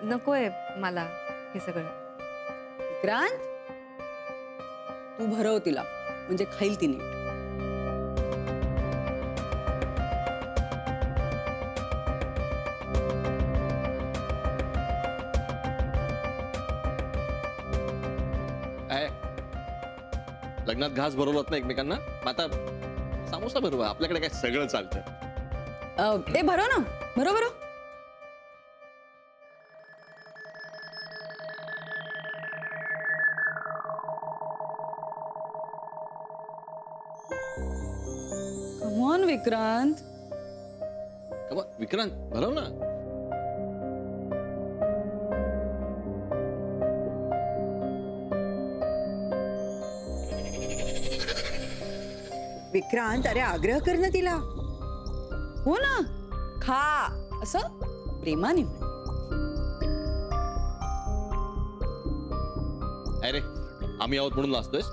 नकोय मला हे सगळं. विक्रांत, तू भरव तिला, म्हणजे खाईल ती नीट. लग्नात घास भरवत ना एकमेकांना, आता समोसा भरवा, आपल्याकडे काय सगळं चालतं. ते भरव ना, भरव. Come on Vikrant. विक्रांत भरव ना. विक्रांत, अरे आग्रह कर ना तिला. हो ना, खा असं प्रेमाने. अरे आम्ही आहोत म्हणून लाजतोयस.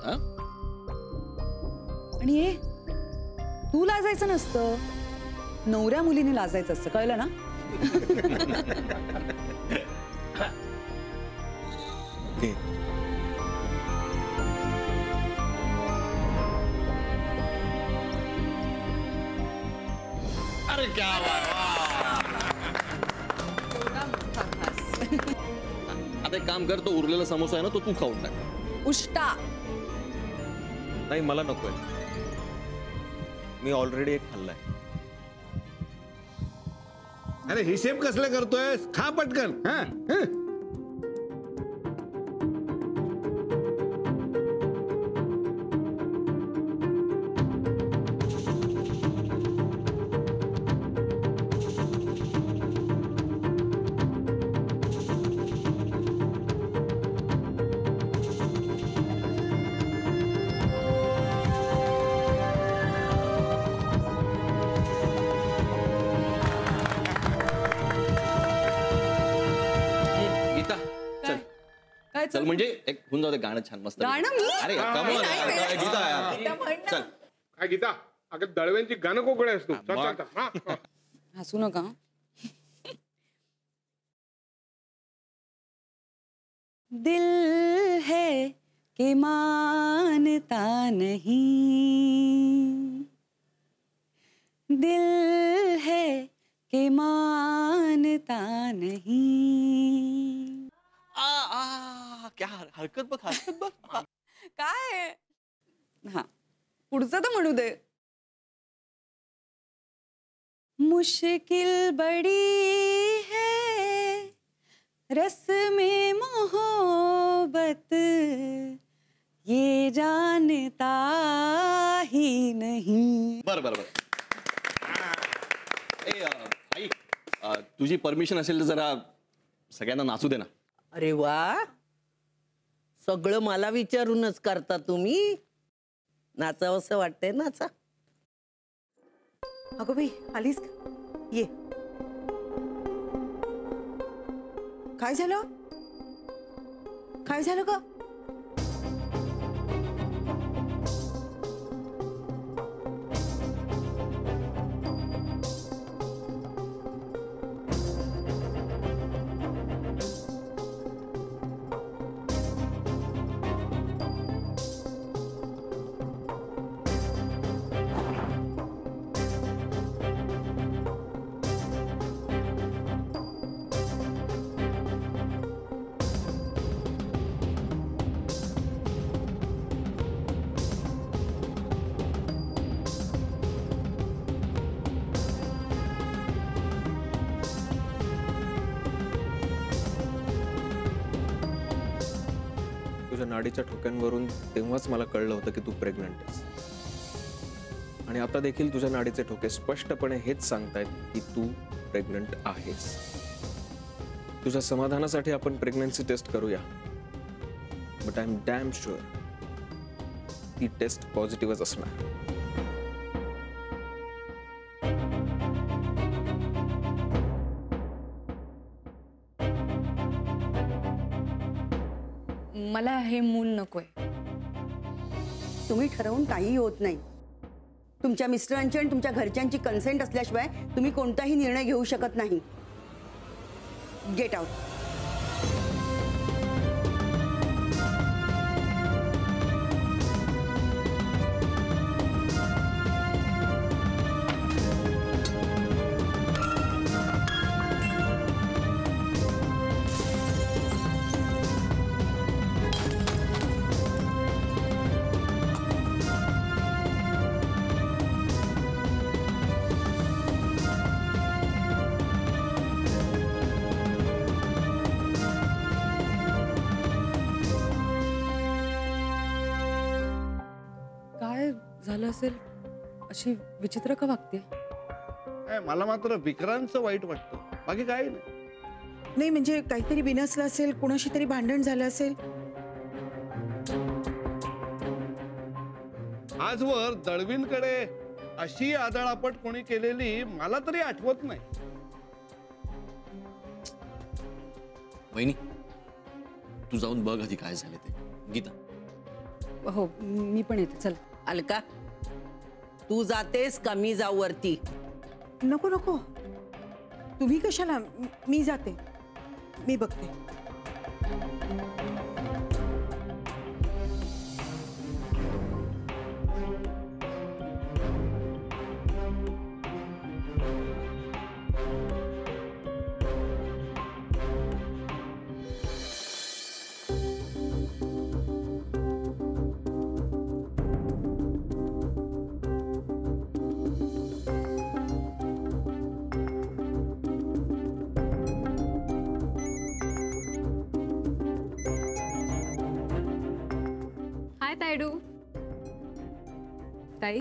आणि हे तू लाजायचं नसतं, नवऱ्या मुलीने लाजायचं असतं, कळलं ना. अरे क्या आता एक काम कर, तो उरलेला समोसा आहे ना, तो तू खाऊन टाक. उष्टा. नाही, मला नकोय. मी ऑलरेडी एक खाल्लाय. अरे हिशेब कसले करतोय, खा पटकन. चल म्हणजे एक होऊन जाऊ, गाणं छान मस्त. गाणं मी? अरे गीता चल. काय गीता, अगं दळव्यांची गाणं कोकळे असतो. हसू नका. दिल है कि मानता नहीं, दिल है कि मानता नहीं. क्या हरकत बघ, हरकत बघ. काय. हा, पुढचं तर म्हणू दे. मुश्किल बड़ी है रस्म मोहब्बत, ये जानता ही नहीं. बरं. आई, तुझी परमिशन असेल तर जरा सगळ्यांना नाचू दे ना. अरे वा, सगळं मला विचारूनच करता तुम्ही. नाचावंसं वाटतंय, नाचा. अगं बाई, आलीस का? ये. काय झालं का? नाडीच्या ठोक्यांवरून तेव्हाच मला कळलं होतं की तू प्रेग्नंट आहेस. आणि आता देखील तुझ्या नाडीचे ठोके स्पष्टपणे हेच सांगतायत की तू प्रेग्नंट आहेस. तुझ्या समाधानासाठी आपण प्रेग्नन्सी टेस्ट करूया, but I am damn sure ती टेस्ट पॉझिटिव्हच असणार. मला हे मूल नकोय. तुम्ही ठरवून काही होत नाही. तुमच्या मिस्टरांची आणि तुमच्या घरच्यांची कन्सेंट असल्याशिवाय तुम्ही कोणताही निर्णय घेऊ शकत नाही. Get out. झालं असेल अशी विचित्र का वागते? मला मात्र विक्रांतचं वाईट वाटतं, बाकी काही नाही. नाही म्हणजे काहीतरी बिनसलं असेल, कोणाशी तरी भांडण झालं असेल. आजवर दळवींकडे अशी आदळापट कोणी केलेली मला तरी आठवत नाही. वहिनी, तू जाऊन बघ आधी काय झाले ते. गीता, हो मी पण येते. चल. अलका, तू जातेस का मी जाऊ वरती? नको नको, तुम्ही कशाला, मी जाते, मी बघते. हाय तायडू. ताई,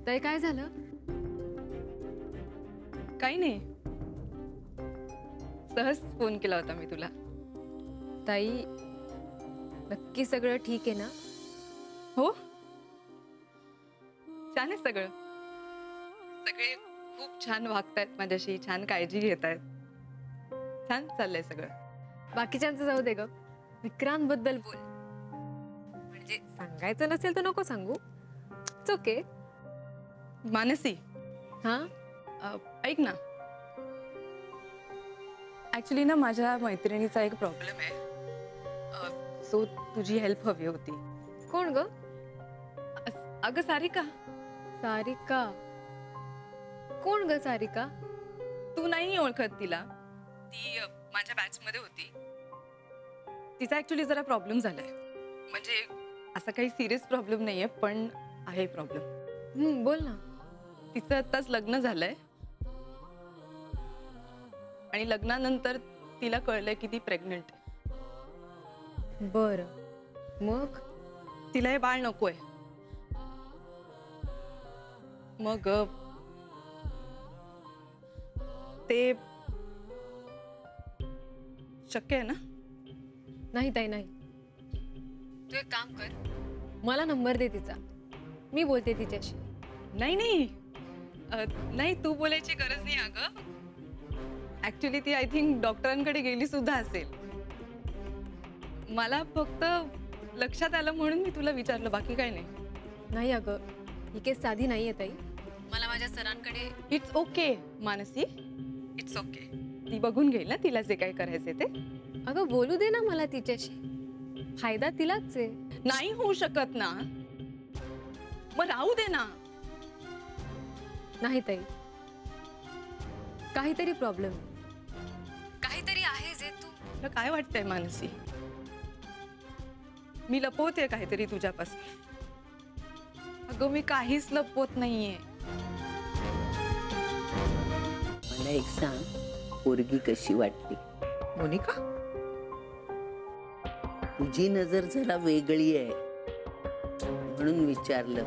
ताई काय झालं? काही नाही, सहज फोन केला होता मी तुला. ताई, नक्की सगळं ठीक आहे ना? हो, छान आहे सगळं. सगळे खूप छान वागतायत माझ्याशी, छान काळजी घेत आहेत. छान चाललंय सगळं. बाकीच्यांचं जाऊ दे ग, विक्रांत बद्दल बोल. म्हणजे सांगायचं नसेल तर नको सांगू. It's okay. मानसी, हा, ऐक ना, ऍक्च्युली ना माझ्या मैत्रिणीचा एक प्रॉब्लेम आहे, सो तुझी हेल्प हवी होती. कोण ग? अगं सारिका. सारिका? कोण ग सारिका? तू नाही ओळखत तिला? ती माझ्या बॅच मध्ये होती. तिचा ऍक्च्युली जरा प्रॉब्लेम झालाय. म्हणजे असा काही सिरियस प्रॉब्लेम नाहीये, पण आहे प्रॉब्लेम. बोल ना. तिचं आत्ताच लग्न झालंय आणि लग्नानंतर तिला कळलंय की ती प्रेग्नंट आहे. बर, मग? तिला हे बाळ नकोय. मग ते शक्य आहे ना? नाही ताई, नाही. तू एक काम कर, मला नंबर दे तिचा, मी बोलते तिच्याशी. नाही नाही, नाही तू बोलायची गरज नाही अगं. ऍक्च्युली ती आय थिंक डॉक्टरांकडे गेली सुद्धा असेल. मला फक्त लक्षात आलं म्हणून मी तुला विचारलं, बाकी काय नाही. नाही अगं, ही केस साधी नाहीये ताई. मला माझ्या सरांकडे. It's okay Mansi, it's okay. ती बघून घेईल ना तिला जे काय करायचे ते. अगं बोलू दे ना मला तिच्याशी, फायदा तिलाच आहे. नाही होऊ शकत ना, मग राहू दे ना. नाही ताई, काहीतरी प्रॉब्लेम, काहीतरी आहे जे तू. तुला काय वाटतंय मानसी? मी लपवते काहीतरी तुझ्यापासून? अगं मी काहीच लपवत नाहीये. मला एक सांग, पोरगी कशी वाटली? मोनिका, तुझी नजर जरा वेगळी आहे म्हणून विचारलं.